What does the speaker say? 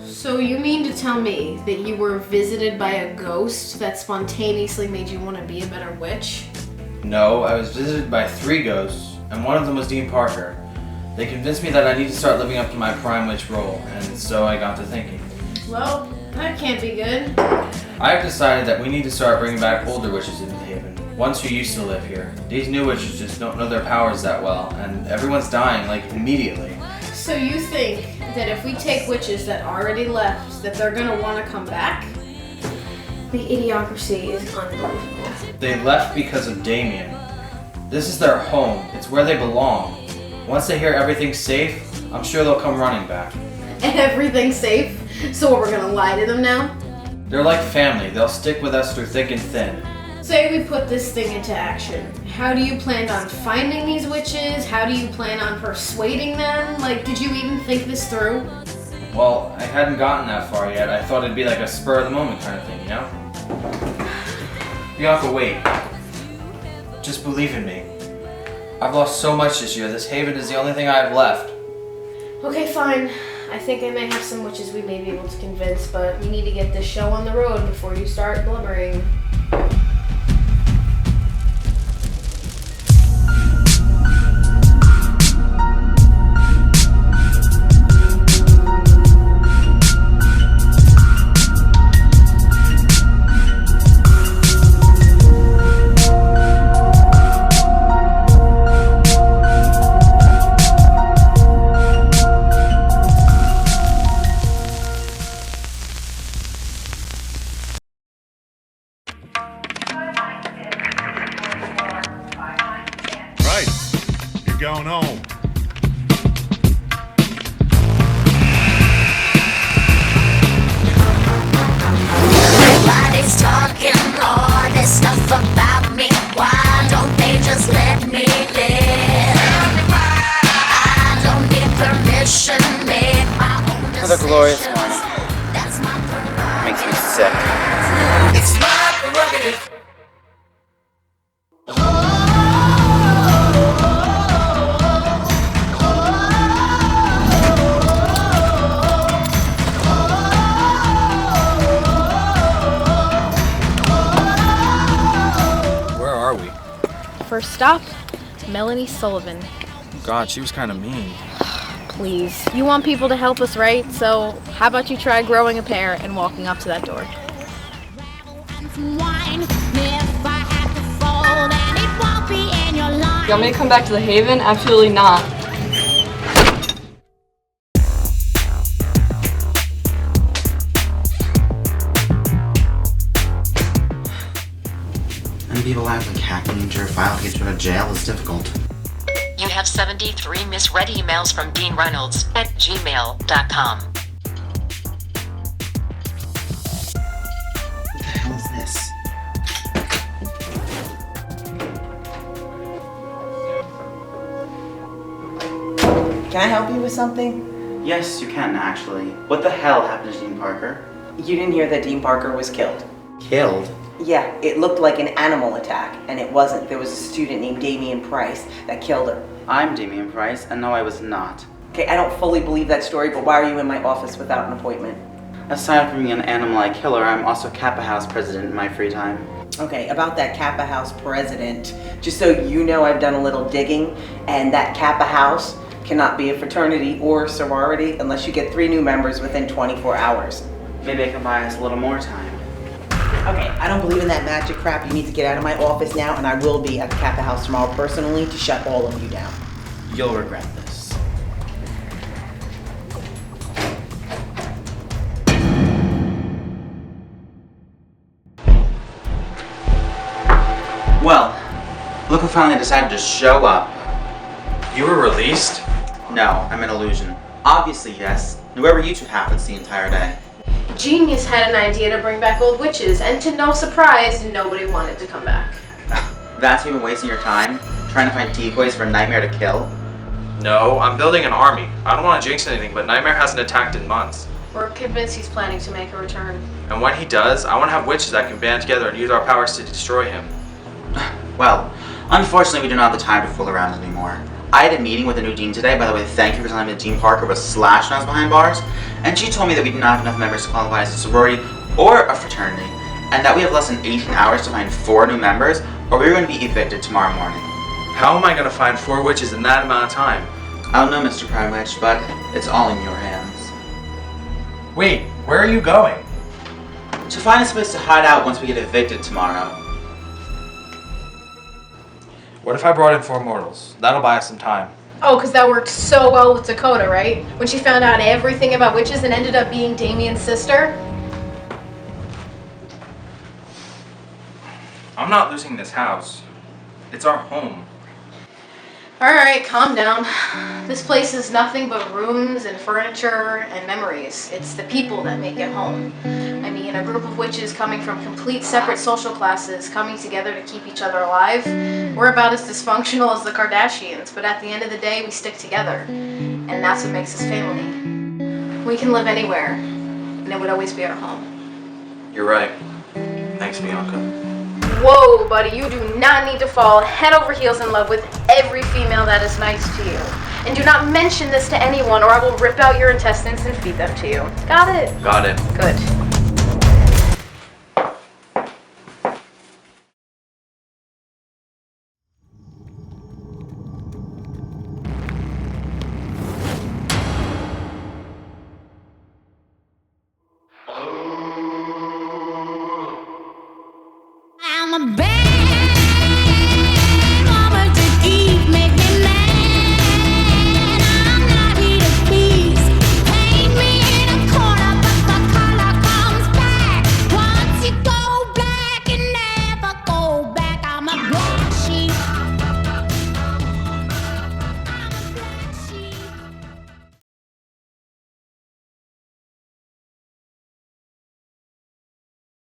So you mean to tell me that you were visited by a ghost that spontaneously made you want to be a better witch? No, I was visited by 3 ghosts, and one of them was Dean Parker. They convinced me that I need to start living up to my prime witch role, and so I got to thinking. Well, that can't be good. I've decided that we need to start bringing back older witches into the Haven, ones who used to live here. These new witches just don't know their powers that well, and everyone's dying, like, immediately. So you think that if we take witches that already left, that they're gonna want to come back? The idiocracy is unbelievable. They left because of Damian. This is their home. It's where they belong. Once they hear everything's safe, I'm sure they'll come running back. And everything's safe? So we're gonna lie to them now? They're like family. They'll stick with us through thick and thin. Say we put this thing into action. How do you plan on finding these witches? How do you plan on persuading them? Like, did you even think this through? Well, I hadn't gotten that far yet. I thought it'd be like a spur of the moment kind of thing, you know? Bianca, wait. Just believe in me. I've lost so much this year. This haven is the only thing I have left. Okay, fine. I think I may have some witches we may be able to convince, but we need to get this show on the road before you start blubbering. Going home. Everybody's talking all this stuff about me. Why don't they just let me live? I don't need permission, make my own decisions. Another glorious morning. That's my prerogative. Makes me sick. It's my prerogative. First stop, Melanie Sullivan. God, she was kind of mean. Please, you want people to help us, right? So how about you try growing a pair and walking up to that door? You want me to come back to the Haven? Absolutely not. People act like hacking into your file to get you out of jail is difficult. You have 73 misread emails from Dean Reynolds at gmail.com. What the hell is this? Can I help you with something? Yes, you can actually. What the hell happened to Dean Parker? You didn't hear that Dean Parker was killed? Killed? Yeah, it looked like an animal attack, and it wasn't. There was a student named Damian Price that killed her. I'm Damian Price, and no, I was not. Okay, I don't fully believe that story, but why are you in my office without an appointment? Aside from being an animal-like killer, I'm also Kappa House president in my free time. Okay, about that Kappa House president, just so you know, I've done a little digging, and that Kappa House cannot be a fraternity or sorority unless you get 3 new members within 24 hours. Maybe I can buy us a little more time. Okay, I don't believe in that magic crap. You need to get out of my office now, and I will be at the Kappa House tomorrow personally to shut all of you down. You'll regret this. Well, look who finally decided to show up. You were released? No, I'm an illusion. Obviously, yes. Where were you two half the entire day? Genius had an idea to bring back old witches, and to no surprise, nobody wanted to come back. That's even wasting your time? Trying to find decoys for Nightmare to kill? No, I'm building an army. I don't want to jinx anything, but Nightmare hasn't attacked in months. We're convinced he's planning to make a return. And when he does, I want to have witches that can band together and use our powers to destroy him. Well, unfortunately we do not have the time to fool around anymore. I had a meeting with the new dean today. By the way, thank you for telling me that Dean Parker was slashed when I was behind bars. And she told me that we do not have enough members to qualify as a sorority or a fraternity, and that we have less than 18 hours to find 4 new members, or we're going to be evicted tomorrow morning. How am I going to find 4 witches in that amount of time? I don't know, Mr. Prime Witch, but it's all in your hands. Wait, where are you going? To find a place to hide out once we get evicted tomorrow. What if I brought in 4 mortals? That'll buy us some time. Oh, because that worked so well with Dakota, right? When she found out everything about witches and ended up being Damian's sister. I'm not losing this house. It's our home. Alright, calm down. This place is nothing but rooms and furniture and memories. It's the people that make it home. I mean, a group of witches coming from complete separate social classes coming together to keep each other alive. We're about as dysfunctional as the Kardashians, but at the end of the day, we stick together. And that's what makes us family. We can live anywhere, and it would always be our home. You're right. Thanks, Bianca. Whoa, buddy, you do not need to fall head over heels in love with every female that is nice to you. And do not mention this to anyone or I will rip out your intestines and feed them to you. Got it? Got it. Good. I'm a